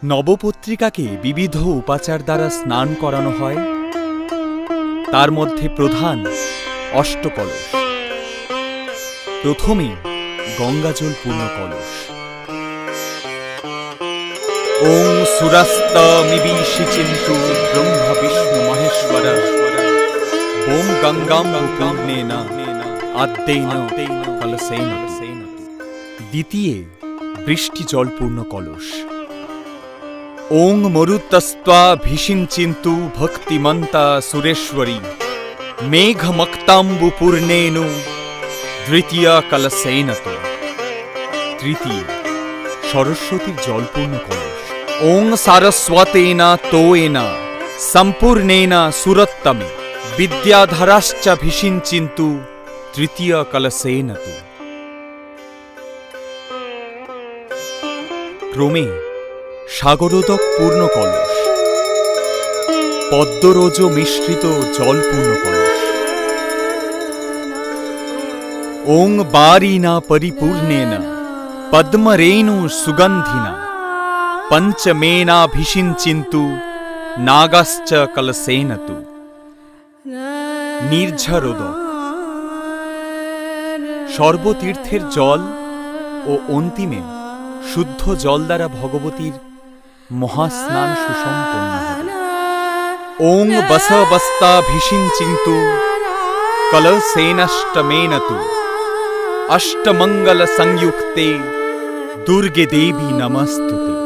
নবপত্রিকাকে বিবিধ উপাচার দ্বারা স্নান করানো হয়। তার মধ্যে প্রধান অষ্টকলশ। প্রথমে গঙ্গাজল পূর্ণ কলস। ওং সুরাস্তমিবিশি চিন্তু ব্রহ্মা বিষ্ণু মহেশ্বর ওং গঙ্গাম পূর্ণেন আদ্যেন কলসেন। দ্বিতীয় বৃষ্টি জলপূর্ণ কলস। ওং মরুতস্ত্বা ভীষিঞ্চিন্তু ভক্তিমন্তা সুরেশ্বরী মেঘমক্তাম্বু পূর্ণেন দ্বিতীয় কলসেন। তৃতীয় সরস্বতীর জলপূর্ণ কলস। ওং সারস্বতেন তোয়েন সম্পূর্ণেন সুরত্তমে বিদ্যাধরাশ্চ ভীষিঞ্চিন্তু তৃতীয় কলসেন। ক্রমে সাগরোদক পূর্ণ কলস, পদ্মরজ মিশ্রিত জলপূর্ণ কলস। ওং বারিনা পরিপূর্ণেন পদ্মরেণু সুগন্ধিনা পঞ্চমেনাভিষিঞ্চিন্তু নাগাশ্চ কলসেন। নির্ঝরোদক সর্বতীর্থের জল ও অন্তিমে শুদ্ধ জল দ্বারা ভগবতীর মহাস্নান সুসম্পন্ন হবে। ওং বসবস্তাভিষিঞ্চিন্তু কলসেনাষ্টমেন অষ্টমঙ্গল সংযুক্তে দুর্গে দেবী নমস্তুতে।